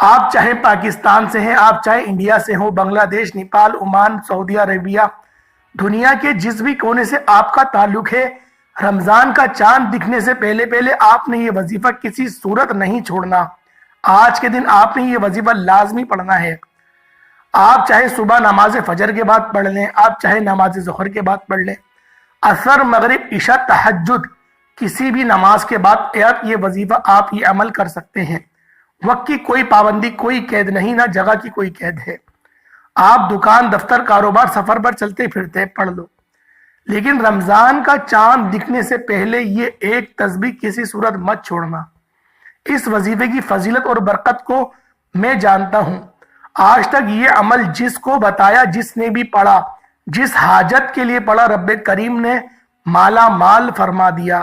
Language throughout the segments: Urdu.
آپ چاہے پاکستان سے ہیں، آپ چاہے انڈیا سے ہو، بنگلہ دیش، نیپال، عمان، سعودی عربیہ، دنیا کے جس بھی کونے سے آپ کا تعلق ہے، رمضان کا چاند دکھنے سے پہلے پہلے آپ نے یہ وظیفہ کسی صورت نہیں چھوڑنا۔ آج کے دن آپ نے یہ وظیفہ لازمی پڑھنا ہے۔ آپ چاہے صبح نماز فجر کے بعد پڑھ لیں، آپ چاہے نماز ظہر کے بعد پڑھ لیں، عصر، مغرب، عشاء، تہجد، کسی بھی نماز کے بعد یہ وظیفہ آپ یہ عمل کر سکتے ہیں۔ وقت کی کوئی پابندی، کوئی قید نہیں، نہ جگہ کی کوئی قید ہے۔ آپ دکان، دفتر، کاروبار، سفر پر چلتے پھرتے پڑھ لو، لیکن رمضان کا چاند دکھنے سے پہلے یہ ایک تسبیح کسی صورت مت چھوڑنا۔ اس وظیفے کی فضیلت اور برکت کو میں جانتا ہوں۔ آج تک یہ عمل جس کو بتایا، جس نے بھی پڑھا، جس حاجت کے لیے پڑھا، رب کریم نے مالا مال فرما دیا۔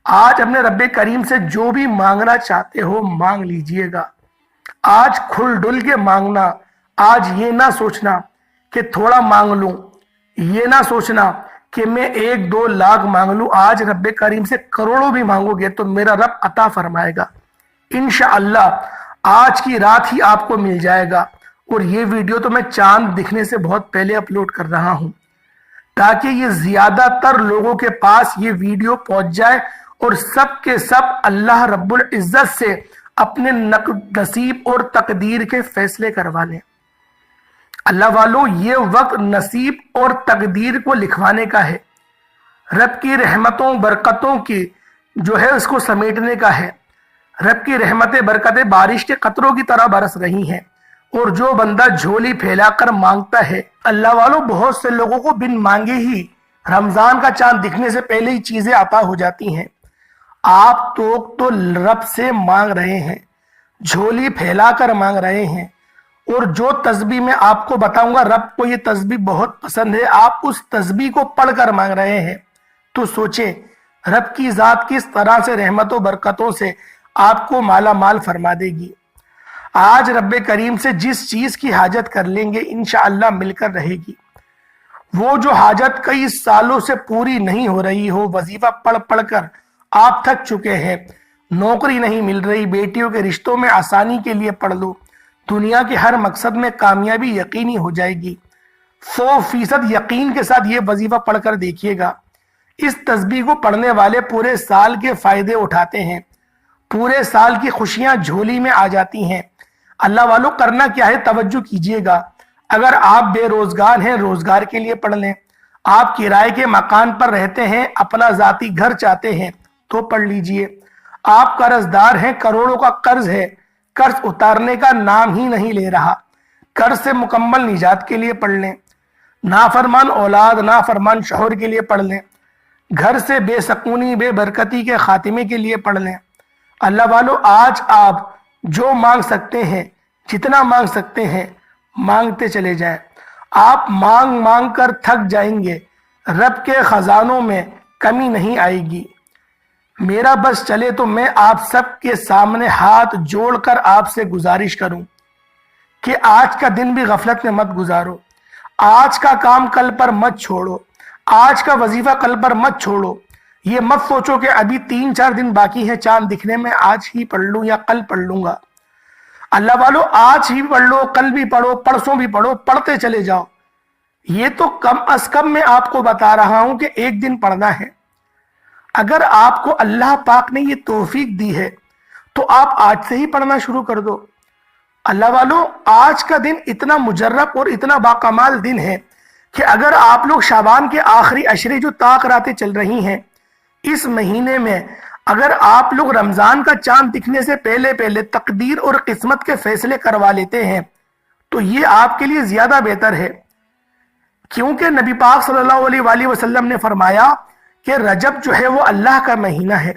آج اپنے رب کریم سے جو بھی مانگنا چاہتے ہو مانگ لیجئے گا۔ آج کھل ڈل کے مانگنا، آج یہ نہ سوچنا کہ تھوڑا مانگ لوں، یہ نہ سوچنا کہ میں 1-2 لاکھ مانگ لوں۔ آج رب کریم سے کروڑوں بھی مانگو گے تو میرا رب عطا فرمائے گا انشاءاللہ۔ آج کی رات ہی آپ کو مل جائے گا۔ اور یہ ویڈیو تو میں چاند دکھنے سے بہت پہلے اپلوڈ کر رہا ہوں تاکہ یہ زیادہ تر لوگوں کے پاس یہ ویڈیو پہنچ جائے اور سب کے سب اللہ رب العزت سے اپنے نصیب اور تقدیر کے فیصلے کروا لیں۔ اللہ والو، یہ وقت نصیب اور تقدیر کو لکھوانے کا ہے، رب کی رحمتوں برکتوں کی جو ہے اس کو سمیٹنے کا ہے۔ رب کی رحمتیں برکتیں بارش کے قطروں کی طرح برس رہی ہیں، اور جو بندہ جھولی پھیلا کر مانگتا ہے، اللہ والو بہت سے لوگوں کو بن مانگے ہی رمضان کا چاند دکھنے سے پہلے ہی چیزیں عطا ہو جاتی ہیں۔ آپ تو رب سے مانگ رہے ہیں، جھولی پھیلا کر مانگ رہے ہیں، اور جو تسبیح میں آپ کو بتاؤں گا، رب کو یہ تسبیح بہت پسند ہے، آپ اس تسبیح کو پڑھ کر مانگ رہے ہیں۔ تو سوچیں رب کی ذات کس طرح سے رحمتوں برکتوں سے آپ کو مالا مال فرما دے گی۔ آج رب کریم سے جس چیز کی حاجت کر لیں گے انشاءاللہ مل کر رہے گی۔ وہ جو حاجت کئی سالوں سے پوری نہیں ہو رہی ہو، وظیفہ پڑھ پڑھ کر آپ تھک چکے ہیں، نوکری نہیں مل رہی، بیٹیوں کے رشتوں میں آسانی کے لیے پڑھ لو، دنیا کے ہر مقصد میں کامیابی یقینی ہو جائے گی۔ 100% یقین کے ساتھ یہ وظیفہ پڑھ کر دیکھیے گا۔ اس تسبیح کو پڑھنے والے پورے سال کے فائدے اٹھاتے ہیں، پورے سال کی خوشیاں جھولی میں آ جاتی ہیں۔ اللہ والو، کرنا کیا ہے، توجہ کیجئے گا۔ اگر آپ بے روزگار ہیں، روزگار کے لیے پڑھ لیں۔ آپ کرائے کے مکان پر رہتے ہیں، اپنا ذاتی گھر چاہتے ہیں تو پڑھ لیجئے۔ آپ قرض دار ہیں، کروڑوں کا قرض ہے، قرض اتارنے کا نام ہی نہیں لے رہا، قرض سے مکمل نجات کے لیے پڑھ لیں۔ نافرمان اولاد، نافرمان شوہر کے لیے پڑھ لیں۔ گھر سے بے سکونی، بے برکتی کے خاتمے کے لیے پڑھ لیں۔ اللہ والو، آج آپ جو مانگ سکتے ہیں، جتنا مانگ سکتے ہیں، مانگتے چلے جائیں۔ آپ مانگ مانگ کر تھک جائیں گے، رب کے خزانوں میں کمی نہیں آئے گی۔ میرا بس چلے تو میں آپ سب کے سامنے ہاتھ جوڑ کر آپ سے گزارش کروں کہ آج کا دن بھی غفلت میں مت گزارو، آج کا کام کل پر مت چھوڑو، آج کا وظیفہ کل پر مت چھوڑو۔ یہ مت سوچو کہ ابھی 3-4 دن باقی ہے چاند دکھنے میں، آج ہی پڑھ لوں یا کل پڑھ لوں گا۔ اللہ والو، آج ہی پڑھ لو، کل بھی پڑھو، پرسوں بھی پڑھو، پڑھتے چلے جاؤ۔ یہ تو کم از کم میں آپ کو بتا رہا ہوں کہ ایک دن پڑھنا ہے۔ اگر آپ کو اللہ پاک نے یہ توفیق دی ہے تو آپ آج سے ہی پڑھنا شروع کر دو۔ اللہ والو، آج کا دن اتنا مجرب اور اتنا باکمال دن ہے کہ اگر آپ لوگ شعبان کے آخری عشرے جو طاق راتیں چل رہی ہیں، اس مہینے میں اگر آپ لوگ رمضان کا چاند دکھنے سے پہلے پہلے تقدیر اور قسمت کے فیصلے کروا لیتے ہیں تو یہ آپ کے لیے زیادہ بہتر ہے، کیونکہ نبی پاک صلی اللہ علیہ وآلہ وسلم نے فرمایا کہ رجب جو ہے وہ اللہ کا مہینہ ہے،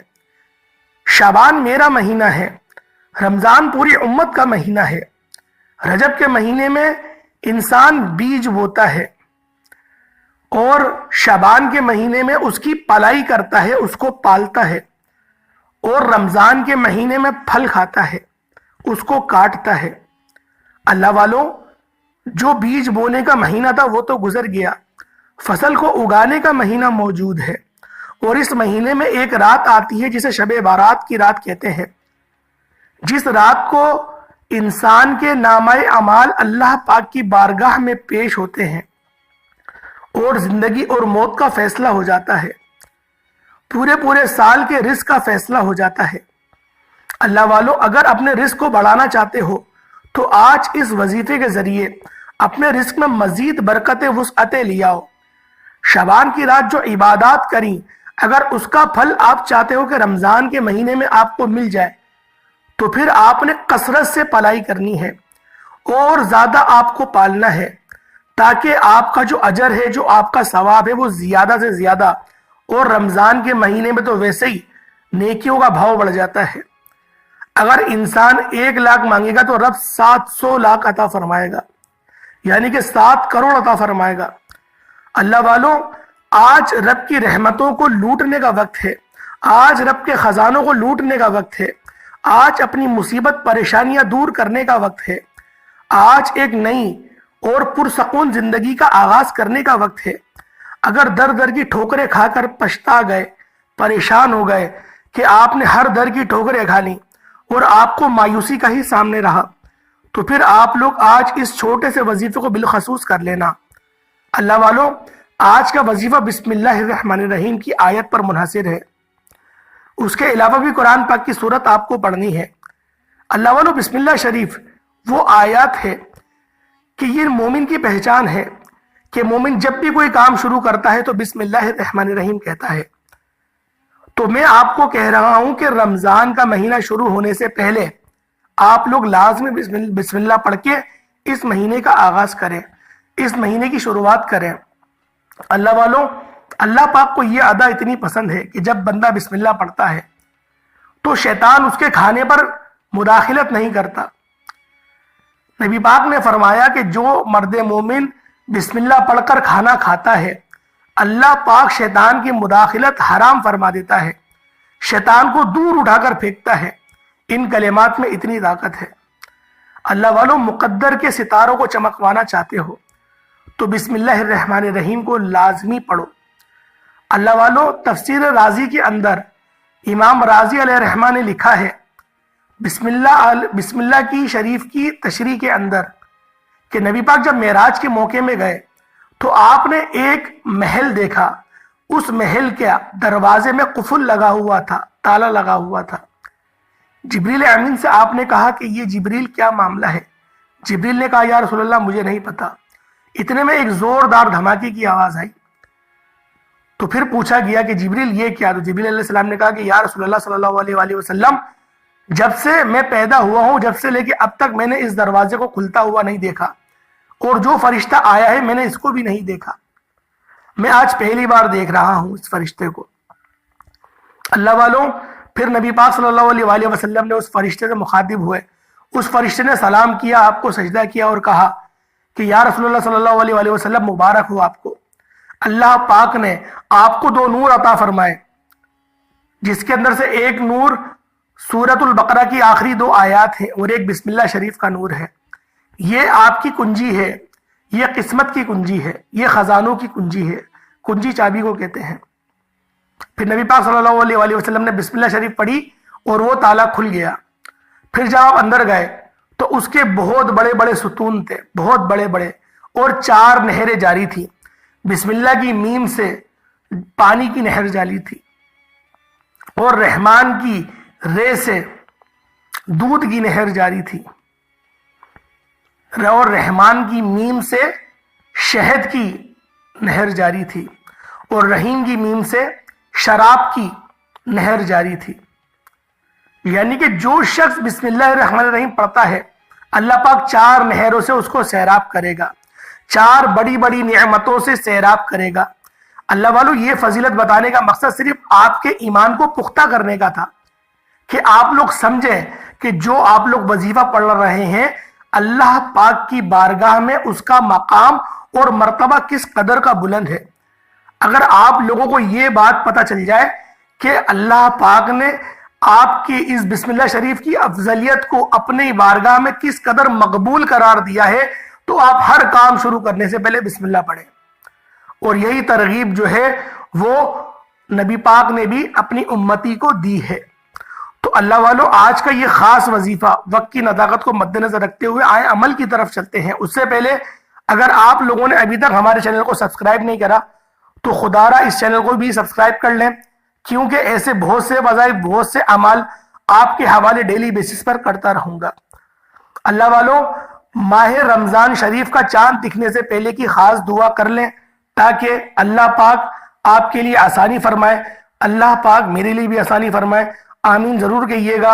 شعبان میرا مہینہ ہے، رمضان پوری امت کا مہینہ ہے۔ رجب کے مہینے میں انسان بیج بوتا ہے اور شعبان کے مہینے میں اس کی پلائی کرتا ہے، اس کو پالتا ہے، اور رمضان کے مہینے میں پھل کھاتا ہے، اس کو کاٹتا ہے۔ اللہ والو، جو بیج بونے کا مہینہ تھا وہ تو گزر گیا، فصل کو اگانے کا مہینہ موجود ہے، اور اس مہینے میں ایک رات آتی ہے جسے شب بارات کی رات کہتے ہیں، جس رات کو انسان کے نامہ اعمال اللہ پاک کی بارگاہ میں پیش ہوتے ہیں اور زندگی اور موت کا فیصلہ ہو جاتا ہے، پورے سال کے رزق کا فیصلہ ہو جاتا ہے۔ اللہ والو، اگر اپنے رزق کو بڑھانا چاہتے ہو تو آج اس وظیفے کے ذریعے اپنے رزق میں مزید برکت وسعتیں لے آؤ۔ شعبان کی رات جو عبادات کریں، اگر اس کا پھل آپ چاہتے ہو کہ رمضان کے مہینے میں آپ کو مل جائے تو پھر آپ نے کثرت سے پلائی کرنی ہے اور زیادہ آپ کو پالنا ہے، تاکہ آپ کا جو اجر ہے، جو آپ کا ثواب ہے، وہ زیادہ سے زیادہ، اور رمضان کے مہینے میں تو ویسے ہی نیکیوں کا بھاؤ بڑھ جاتا ہے۔ اگر انسان 1 لاکھ مانگے گا تو رب 700 لاکھ عطا فرمائے گا، یعنی کہ 7 کروڑ عطا فرمائے گا۔ اللہ والوں، آج رب کی رحمتوں کو لوٹنے کا وقت ہے، آج رب کے خزانوں کو لوٹنے کا وقت ہے، آج اپنی مصیبت پریشانیاں دور کرنے کا وقت ہے، آج ایک نئی اور پرسکون زندگی کا آغاز کرنے کا وقت ہے۔ اگر در در کی ٹھوکریں کھا کر پچھتا گئے، پریشان ہو گئے کہ آپ نے ہر در کی ٹھوکریں کھا لیں اور آپ کو مایوسی کا ہی سامنے رہا، تو پھر آپ لوگ آج اس چھوٹے سے وظیفے کو بالخصوص کر لینا۔ اللہ والوں، آج کا وظیفہ بسم اللہ الرحمن الرحیم کی آیت پر منحصر ہے، اس کے علاوہ بھی قرآن پاک کی سورت آپ کو پڑھنی ہے۔ اللہ والوں، بسم اللہ شریف وہ آیات ہے کہ یہ مومن کی پہچان ہے کہ مومن جب بھی کوئی کام شروع کرتا ہے تو بسم اللہ الرحمن الرحیم کہتا ہے۔ تو میں آپ کو کہہ رہا ہوں کہ رمضان کا مہینہ شروع ہونے سے پہلے آپ لوگ لازمی بسم اللہ پڑھ کے اس مہینے کا آغاز کریں، اس مہینے کی شروعات کریں۔ اللہ والوں، اللہ پاک کو یہ ادا اتنی پسند ہے کہ جب بندہ بسم اللہ پڑھتا ہے تو شیطان اس کے کھانے پر مداخلت نہیں کرتا۔ نبی پاک نے فرمایا کہ جو مرد مومن بسم اللہ پڑھ کر کھانا کھاتا ہے، اللہ پاک شیطان کی مداخلت حرام فرما دیتا ہے، شیطان کو دور اٹھا کر پھینکتا ہے۔ ان کلمات میں اتنی طاقت ہے۔ اللہ والوں، مقدر کے ستاروں کو چمکوانا چاہتے ہو تو بسم اللہ الرحمن الرحیم کو لازمی پڑھو۔ اللہ والوں، تفسیر رازی کے اندر امام رازی علیہ الرحمہ نے لکھا ہے بسم اللہ کی شریف کی تشریح کے اندر کہ نبی پاک جب معراج کے موقع میں گئے تو آپ نے ایک محل دیکھا، اس محل کے دروازے میں قفل لگا ہوا تھا، تالا لگا ہوا تھا۔ جبریل امین سے آپ نے کہا کہ یہ جبریل کیا معاملہ ہے؟ جبریل نے کہا یا رسول اللہ مجھے نہیں پتا۔ اتنے میں ایک زوردار دھماکے کی آواز آئی، تو پھر پوچھا گیا کہ جبریل یہ کیا؟ تو جبریل علیہ السلام نے کہا کہ یا رسول اللہ صلی اللہ علیہ وآلہ وسلم، جب سے میں پیدا ہوا ہوں، جب سے لے کے اب تک میں نے اس دروازے کو کھلتا ہوا نہیں دیکھا، اور جو فرشتہ آیا ہے میں نے اس کو بھی نہیں دیکھا، میں آج پہلی بار دیکھ رہا ہوں اس فرشتے کو۔ اللہ والوں، پھر نبی پاک صلی اللہ علیہ وآلہ وسلم نے اس فرشتے سے مخاطب ہوئے، اس فرشتے نے سلام کیا، آپ کو سجدہ کیا اور کہا کہ یا رسول اللہ صلی اللہ علیہ وآلہ وسلم مبارک ہو آپ کو، اللہ پاک نے آپ کو 2 نور عطا فرمائے، جس کے اندر سے ایک نور سورۃ البقرہ کی آخری 2 آیات ہیں اور ایک بسم اللہ شریف کا نور ہے۔ یہ آپ کی کنجی ہے، یہ قسمت کی کنجی ہے، یہ خزانوں کی کنجی ہے، کنجی چابی کو کہتے ہیں۔ پھر نبی پاک صلی اللہ علیہ وآلہ وسلم نے بسم اللہ شریف پڑھی اور وہ تالا کھل گیا۔ پھر جب آپ اندر گئے تو اس کے بہت بڑے بڑے ستون تھے، بہت بڑے بڑے، اور 4 نہریں جاری تھی۔ بسم اللہ کی میم سے پانی کی نہر جاری تھی، اور رحمان کی رے سے دودھ کی نہر جاری تھی، اور رحمان کی میم سے شہد کی نہر جاری تھی، اور رحیم کی میم سے شراب کی نہر جاری تھی۔ یعنی کہ جو شخص بسم اللہ الرحمن الرحیم پڑھتا ہے، اللہ پاک 4 نہروں سے اس کو سیراب کرے گا، 4 بڑی بڑی نعمتوں سے سیراب کرے گا۔ اللہ والو، یہ فضیلت بتانے کا مقصد صرف آپ کے ایمان کو پختہ کرنے کا تھا کہ آپ لوگ سمجھیں کہ جو آپ لوگ وظیفہ پڑھ رہے ہیں، اللہ پاک کی بارگاہ میں اس کا مقام اور مرتبہ کس قدر کا بلند ہے۔ اگر آپ لوگوں کو یہ بات پتہ چل جائے کہ اللہ پاک نے آپ کی اس بسم اللہ شریف کی افضلیت کو اپنی بارگاہ میں کس قدر مقبول قرار دیا ہے، تو آپ ہر کام شروع کرنے سے پہلے بسم اللہ پڑھیں۔ اور یہی ترغیب جو ہے وہ نبی پاک نے بھی اپنی امتی کو دی ہے۔ تو اللہ والو آج کا یہ خاص وظیفہ وقت کی نداقت کو مد نظر رکھتے ہوئے آئے عمل کی طرف چلتے ہیں۔ اس سے پہلے اگر آپ لوگوں نے ابھی تک ہمارے چینل کو سبسکرائب نہیں کرا تو خدا را اس چینل کو بھی سبسکرائب کر لیں، کیونکہ ایسے بہت سے وظائف، بہت سے اعمال آپ کے حوالے ڈیلی بیسس پر کرتا رہوں گا۔ اللہ والو ماہ رمضان شریف کا چاند دکھنے سے پہلے کی خاص دعا کر لیں تاکہ اللہ پاک آپ کے لیے آسانی فرمائے، اللہ پاک میرے لیے بھی آسانی فرمائے۔ آمین ضرور کہیے گا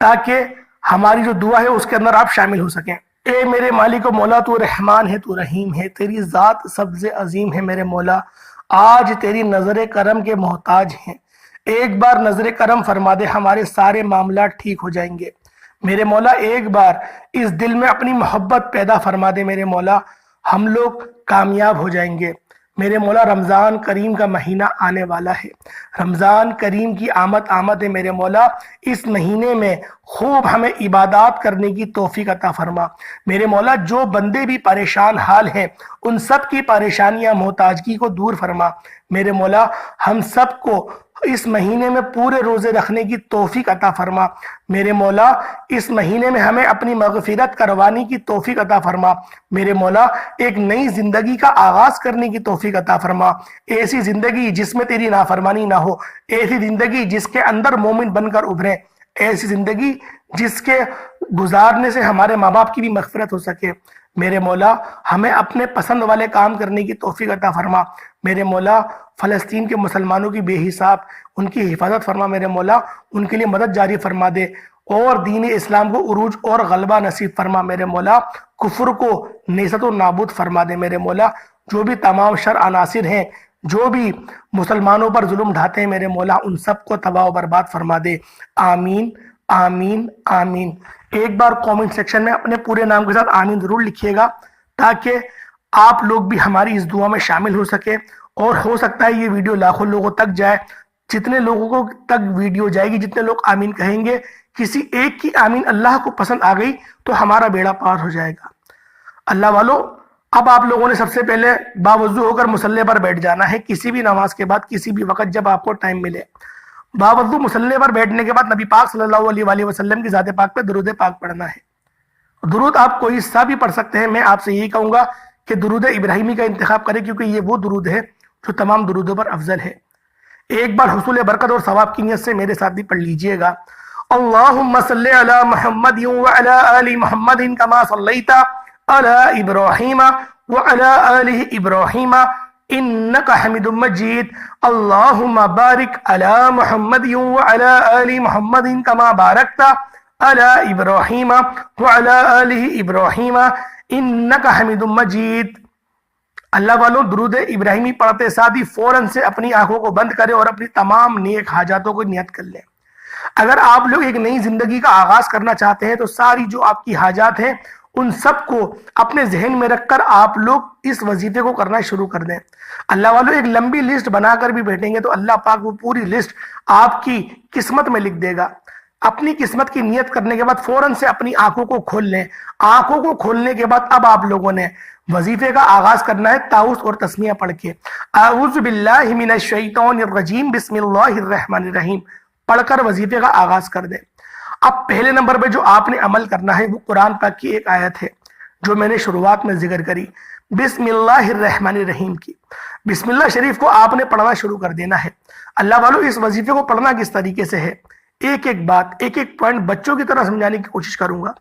تاکہ ہماری جو دعا ہے اس کے اندر آپ شامل ہو سکیں۔ اے میرے مالک و مولا، تو رحمان ہے، تو رحیم ہے، تیری ذات سب سے عظیم ہے میرے مولا، آج تیری نظر کرم کے محتاج ہیں، ایک بار نظر کرم فرما دے، ہمارے سارے معاملات ٹھیک ہو جائیں گے میرے مولا۔ ایک بار اس دل میں اپنی محبت پیدا فرما دے میرے مولا، ہم لوگ کامیاب ہو جائیں گے میرے مولا۔ رمضان کریم کا مہینہ آنے والا ہے، رمضان کریم کی آمد ہے میرے مولا۔ اس مہینے میں خوب ہمیں عبادات کرنے کی توفیق عطا فرما میرے مولا۔ جو بندے بھی پریشان حال ہیں ان سب کی پریشانیاں، محتاجگی کو دور فرما میرے مولا۔ ہم سب کو اس مہینے میں پورے روزے رکھنے کی توفیق عطا فرما میرے مولا۔ اس مہینے میں ہمیں اپنی مغفرت کروانے کی توفیق عطا فرما میرے مولا۔ ایک نئی زندگی کا آغاز کرنے کی توفیق عطا فرما، ایسی زندگی جس میں تیری نافرمانی نہ ہو، ایسی زندگی جس کے اندر مومن بن کر ابھریں، ایسی زندگی جس کے گزارنے سے ہمارے ماں باپ کی بھی مغفرت ہو سکے میرے مولا۔ ہمیں اپنے پسند والے کام کرنے کی توفیق عطا فرما میرے مولا۔ فلسطین کے مسلمانوں کی بے حساب ان کی حفاظت فرما میرے مولا، ان کے لیے مدد جاری فرما دے اور دین اسلام کو عروج اور غلبہ نصیب فرما میرے مولا۔ کفر کو نیست و نابود فرما دے میرے مولا۔ جو بھی تمام شر عناصر ہیں، جو بھی مسلمانوں پر ظلم ڈھاتے ہیں میرے مولا، ان سب کو تباہ و برباد فرما دے۔ آمین آمین آمین۔ ایک بار کامنٹ سیکشن میں اپنے پورے نام کے ساتھ آمین ضرور لکھیے گا تاکہ آپ لوگ بھی ہماری اس دعا میں شامل ہو سکے، اور ہو سکتا ہے یہ ویڈیو لاکھوں لوگوں تک جائے۔ جتنے لوگوں کو تک ویڈیو جائے گی، جتنے لوگ آمین کہیں گے، کسی ایک کی آمین اللہ کو پسند آ گئی تو ہمارا بیڑا پار ہو جائے گا۔ اللہ والو اب آپ لوگوں نے سب سے پہلے باوضو ہو کر مصلی پر بیٹھ جانا ہے، کسی بھی نماز کے بعد، کسی بھی وقت جب آپ کو ٹائم ملے۔ باوضو مصلی پر بیٹھنے کے بعد نبی پاک صلی اللہ علیہ وآلہ وسلم کی ذات پاک پہ درود پاک پڑھنا ہے۔ درود آپ کوئی سا بھی پڑھ سکتے ہیں، میں آپ سے یہی کہوں گا کہ درود ابراہیمی کا انتخاب کریں، کیونکہ یہ وہ درود ہے جو تمام درودوں پر افضل ہے۔ ایک بار حصول برکت اور ثواب کی نیت سے میرے ساتھ بھی پڑھ لیجئے گا۔ اللہم صلی علی محمد وعلی آل محمد کما صلیت علی ابراہیم وعلی آل ابراہیم انک حمید مجید۔ اللہم بارک علی محمد وعلی آل محمد کما بارکت علی ابراہیم وعلی آل ابراہیم انک حمید مجید۔ اللہ والوں درود ابراہیمی پڑھتے ساتھ ہی فوراً سے اپنی آنکھوں کو بند کریں اور اپنی تمام نیک حاجاتوں کو نیت کر لیں۔ اگر آپ لوگ ایک نئی زندگی کا آغاز کرنا چاہتے ہیں تو ساری جو آپ کی حاجات ہیں ان سب کو اپنے ذہن میں رکھ کر آپ لوگ اس وظیفے کو کرنا شروع کر دیں۔ اللہ والوں ایک لمبی لسٹ بنا کر بھی بیٹھیں گے تو اللہ پاک وہ پوری لسٹ آپ کی قسمت میں لکھ دے گا۔ اپنی قسمت کی نیت کرنے کے بعد فوراً سے اپنی آنکھوں کو کھول لیں۔ آنکھوں کو کھولنے کے بعد اب آپ لوگوں نے وظیفے کا آغاز کرنا ہے تعوذ اور تسمیہ پڑھ کے۔ اعوذ باللہ من الشیطان الرجیم بسم اللہ الرحمن الرحیم پڑھ کر وظیفے کا آغاز کر دیں۔ اب پہلے نمبر پہ جو آپ نے عمل کرنا ہے وہ قرآن پاک کی ایک آیت ہے جو میں نے شروعات میں ذکر کری، بسم اللہ الرحمن الرحیم کی۔ بسم اللہ شریف کو آپ نے پڑھنا شروع کر دینا ہے۔ اللہ والوں اس وظیفے کو پڑھنا کس طریقے سے ہے، ایک ایک بات، ایک ایک پوائنٹ بچوں کی طرح سمجھانے کی کوشش کروں گا۔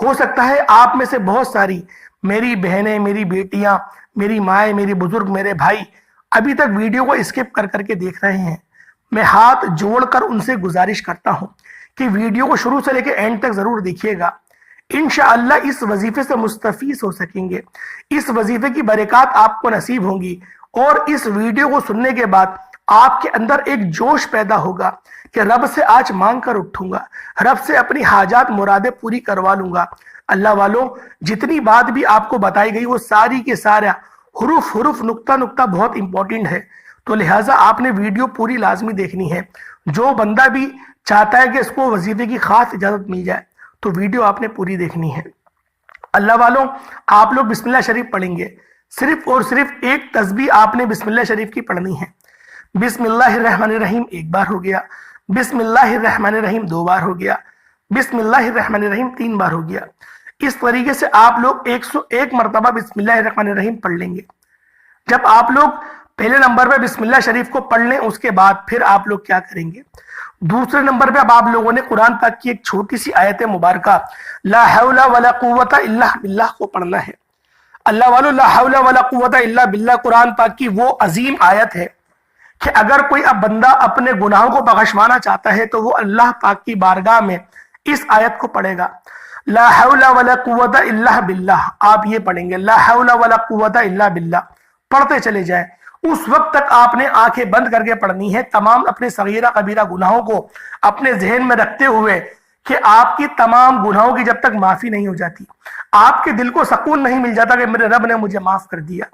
ہو سکتا ہے آپ میں سے بہت ساری میری بہنیں، میری بیٹیاں، میری مائیں، میری بزرگ، میرے بھائی ابھی تک ویڈیو کو اسکپ کر کر کے دیکھ رہے ہیں۔ میں ہاتھ جوڑ کر ان سے گزارش کرتا ہوں کہ ویڈیو کو شروع سے لے کے اینڈ تک ضرور دیکھیے گا۔ انشاءاللہ اس وظیفے سے مستفیض ہو سکیں گے، اس وظیفے کی برکات آپ کو نصیب ہوں گی، اور اس ویڈیو کو سننے کے بعد آپ کے اندر ایک جوش پیدا ہوگا کہ رب سے آج مانگ کر اٹھوں گا، رب سے اپنی حاجات مرادیں پوری کروا لوں گا۔ اللہ والوں جتنی بات بھی آپ کو بتائی گئی وہ ساری کے سارا حروف نقطہ نقطہ بہت امپورٹنٹ ہے، تو لہٰذا آپ نے ویڈیو پوری لازمی دیکھنی ہے۔ جو بندہ بھی چاہتا ہے کہ اس کو وظیفے کی خاص اجازت مل جائے تو ویڈیو آپ نے پوری دیکھنی ہے۔ اللہ والوں آپ لوگ بسم اللہ شریف پڑھیں گے، صرف اور صرف ایک تسبیح آپ نے بسم اللہ شریف کی پڑھنی ہے۔ بسم اللہ الرحمن الرحیم ایک بار ہو گیا، بسم اللہ الرحمن الرحیم 2 بار ہو گیا، بسم اللہ الرحمن الرحیم 3 بار ہو گیا۔ اس طریقے سے آپ لوگ 101 مرتبہ بسم اللہ الرحمن الرحیم پڑھ لیں گے۔ جب آپ لوگ پہلے نمبر پہ بسم اللہ شریف کو پڑھ لیں، اس کے بعد پھر آپ لوگ کیا کریں گے؟ دوسرے نمبر پہ اب آپ لوگوں نے قرآن پاک کی ایک چھوٹی سی آیت مبارکہ لا حول ولا قوت الا باللہ کو پڑھنا ہے۔ اللہ والو، لا حول ولا قوت الا باللہ قرآن پاک کی وہ عظیم آیت ہے کہ اگر کوئی اب بندہ اپنے گناہوں کو بخشوانا چاہتا ہے تو وہ اللہ پاک کی بارگاہ میں اس آیت کو پڑھے گا۔ لا حول ولا قوت الا باللہ، آپ یہ پڑھیں گے لا حول ولا قوت الا باللہ، پڑھتے چلے جائیں۔ اس وقت تک آپ نے آنکھیں بند کر کے پڑھنی ہے، تمام اپنے صغیرہ کبیرہ گناہوں کو اپنے ذہن میں رکھتے ہوئے کہ آپ کی تمام گناہوں کی جب تک معافی نہیں ہو جاتی، آپ کے دل کو سکون نہیں مل جاتا کہ میرے رب نے مجھے معاف کر دیا۔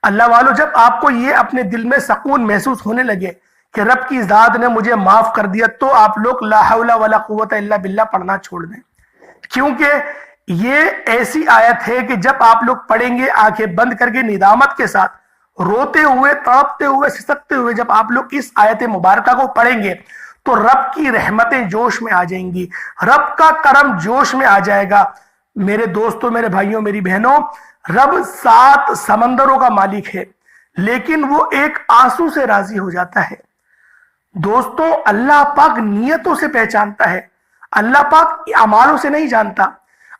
اللہ والو، جب آپ کو یہ اپنے دل میں سکون محسوس ہونے لگے کہ رب کی ذات نے مجھے معاف کر دیا، تو آپ لوگ لا حول ولا قوت الا باللہ پڑھنا چھوڑ دیں، کیونکہ یہ ایسی آیت ہے کہ جب آپ لوگ پڑھیں گے آنکھیں بند کر کے ندامت کے ساتھ، روتے ہوئے، تڑپتے ہوئے، سسکتے ہوئے، جب آپ لوگ اس آیت مبارکہ کو پڑھیں گے تو رب کی رحمتیں جوش میں آ جائیں گی، رب کا کرم جوش میں آ جائے گا۔ میرے دوستوں، میرے بھائیوں، میری بہنوں، رب 7 سمندروں کا مالک ہے، لیکن وہ ایک آنسو سے راضی ہو جاتا ہے۔ دوستوں، اللہ پاک نیتوں سے پہچانتا ہے، اللہ پاک اعمالوں سے نہیں جانتا۔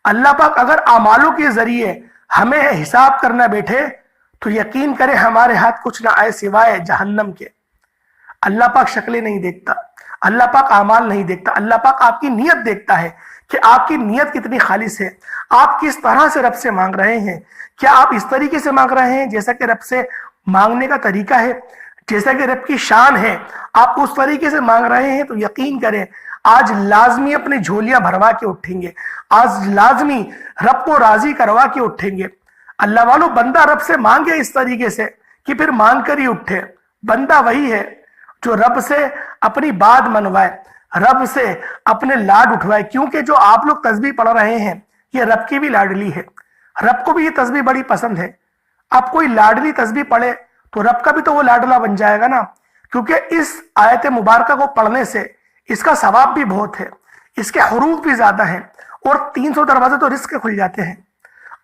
اللہ پاک اگر اعمالوں کے ذریعے ہمیں حساب کرنا بیٹھے تو یقین کریں ہمارے ہاتھ کچھ نہ آئے سوائے جہنم کے۔ اللہ پاک شکلیں نہیں دیکھتا، اللہ پاک اعمال نہیں دیکھتا، اللہ پاک آپ کی نیت دیکھتا ہے کہ آپ کی نیت کتنی خالص ہے، آپ کس طرح سے رب سے مانگ رہے ہیں۔ کیا آپ اس طریقے سے مانگ رہے ہیں جیسا کہ رب سے مانگنے کا طریقہ ہے، جیسا کہ رب کی شان ہے، آپ اس طریقے سے مانگ رہے ہیں تو یقین کریں آج لازمی اپنی جھولیاں بھروا کے اٹھیں گے، آج لازمی رب کو راضی کروا کے اٹھیں گے۔ اللہ والو، بندہ رب سے مانگے اس طریقے سے کہ پھر مانگ کر ہی اٹھے۔ بندہ وہی ہے جو رب سے اپنی بات منوائے، رب سے اپنے لاڈ اٹھوائے، کیونکہ جو آپ لوگ تسبیح پڑھ رہے ہیں یہ رب کی بھی لاڈلی ہے، رب کو بھی یہ تسبیح بڑی پسند ہے۔ اب کوئی لاڈلی تسبیح پڑھے تو رب کا بھی تو وہ لاڈلا بن جائے گا نا، کیونکہ اس آیت مبارکہ کو پڑھنے سے اس کا ثواب بھی بہت ہے، اس کے حروف بھی زیادہ ہیں، اور 300 دروازے تو رزق کے کھل جاتے ہیں۔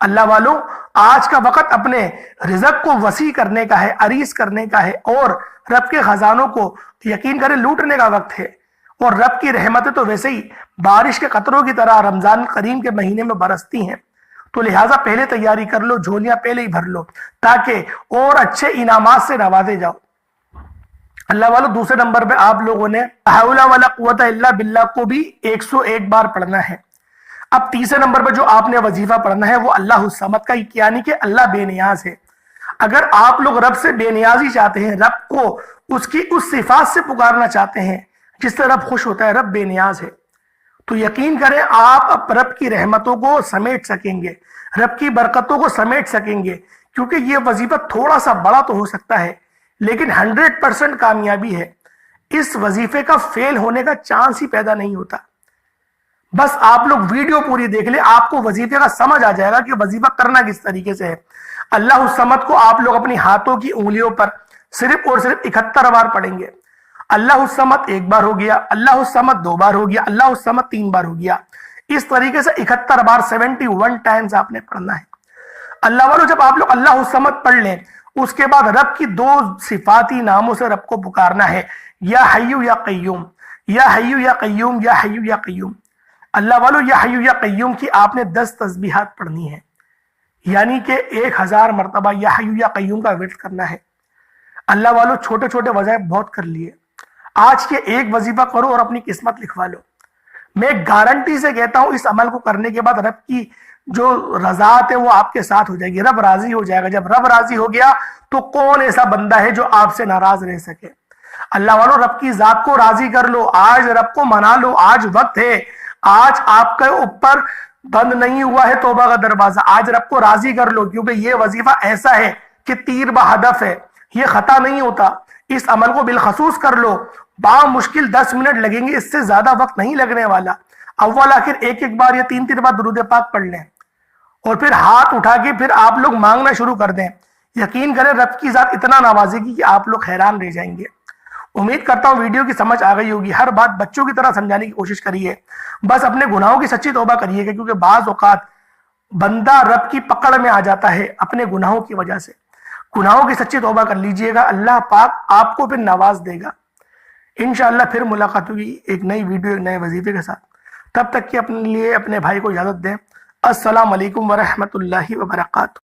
اللہ والو، آج کا وقت اپنے رزق کو وسیع کرنے کا ہے، عریض کرنے کا ہے، اور رب کے خزانوں کو یقین کریں لوٹنے کا وقت ہے۔ اور رب کی رحمتیں تو ویسے ہی بارش کے قطروں کی طرح رمضان کریم کے مہینے میں برستی ہیں، تو لہٰذا پہلے تیاری کر لو، جھولیاں پہلے ہی بھر لو تاکہ اور اچھے انعامات سے نوازے جاؤ۔ اللہ والو، دوسرے نمبر پہ آپ لوگوں نے لا حول ولا قوت الا باللہ کو بھی 101 بار پڑھنا ہے۔ اب تیسرے نمبر پہ جو آپ نے وظیفہ پڑھنا ہے وہ اللہ الصمد کا، یعنی کہ اللہ بے نیاز ہے۔ اگر آپ لوگ رب سے بے نیازی چاہتے ہیں، رب کو اس کی اس صفات سے پکارنا چاہتے ہیں جس سے رب خوش ہوتا ہے، رب بے نیاز ہے، تو یقین کریں آپ اب رب کی رحمتوں کو سمیٹ سکیں گے، رب کی برکتوں کو سمیٹ سکیں گے، کیونکہ یہ وظیفہ تھوڑا سا بڑا تو ہو سکتا ہے لیکن 100% کامیابی ہے۔ اس وظیفے کا فیل ہونے کا چانس ہی پیدا نہیں ہوتا۔ بس آپ لوگ ویڈیو پوری دیکھ لیں، آپ کو وظیفے کا سمجھ آ جائے گا کہ وظیفہ کرنا کس طریقے سے ہے۔ اللہ الصمد کو آپ لوگ اپنی ہاتھوں کی انگلیوں پر صرف اور صرف 71 بار پڑھیں گے۔ اللہ الصمد 1 بار ہو گیا، اللہ الصمد 2 بار ہو گیا، اللہ الصمد 3 بار ہو گیا، اس طریقے سے 71 بار 71 ٹائمز آپ نے پڑھنا ہے۔ اللہ والو، جب آپ لوگ اللہ الصمد پڑھ لیں اس کے بعد رب کی 2 صفاتی ناموں سے رب کو پکارنا ہے، یا حیو یا قیوم، یا حیو یا قیوم، یا حیو یا قیوم۔ اللہ والو، یا حیو یا قیوم کی آپ نے 10 تسبیحات پڑھنی ہے، یعنی کہ 1000 مرتبہ یا حیو یا قیوم کا ورد کرنا ہے۔ اللہ والو، چھوٹے چھوٹے وظائف بہت کر لیے، آج کے ایک وظیفہ کرو اور اپنی قسمت لکھوا لو۔ میں گارنٹی سے کہتا ہوں اس عمل کو کرنے کے بعد رب کی جو رضاعت ہے وہ آپ کے ساتھ ہو جائے گی، رب راضی ہو جائے گا۔ جب رب راضی ہو گیا تو کون ایسا بندہ ہے جو آپ سے ناراض رہ سکے؟ اللہ والو، رب کی ذات کو راضی کر لو، آج رب کو منا لو، آج وقت ہے، آج آپ کے اوپر بند نہیں ہوا ہے توبہ کا دروازہ، آج رب کو راضی کر لو، کیونکہ یہ وظیفہ ایسا ہے کہ تیر بہدف ہے، یہ خطا نہیں ہوتا۔ اس عمل کو بالخصوص کر لو، مشکل 10 منٹ لگیں گے، اس سے زیادہ وقت نہیں لگنے والا۔ اول آخر ایک بار یا 3 بار درود پاک پڑھ لیں اور پھر ہاتھ اٹھا کے پھر آپ لوگ مانگنا شروع کر دیں۔ یقین کریں رب کی ذات اتنا نوازے گی کہ آپ لوگ حیران رہ جائیں گے۔ امید کرتا ہوں ویڈیو کی سمجھ آ گئی ہوگی. ہر بات بچوں کی طرح سمجھانے کی کوشش کریے. بس اپنے گناہوں کی سچی توبہ کریے گا, کیونکہ بعض اوقات بندہ رب کی پکڑ میں آ جاتا ہے اپنے گناہوں کی وجہ سے. گناہوں کی سچی توبہ کر لیجئے گا, اللہ پاک آپ کو پھر نواز دے گا. انشاءاللہ پھر ملاقات ہوگی ایک نئی ویڈیو ایک نئے وظیفے کے ساتھ. تب تک کہ اپنے لیے اپنے بھائی کو اجازت دیں. السلام علیکم ورحمۃ اللہ وبرکاتہ.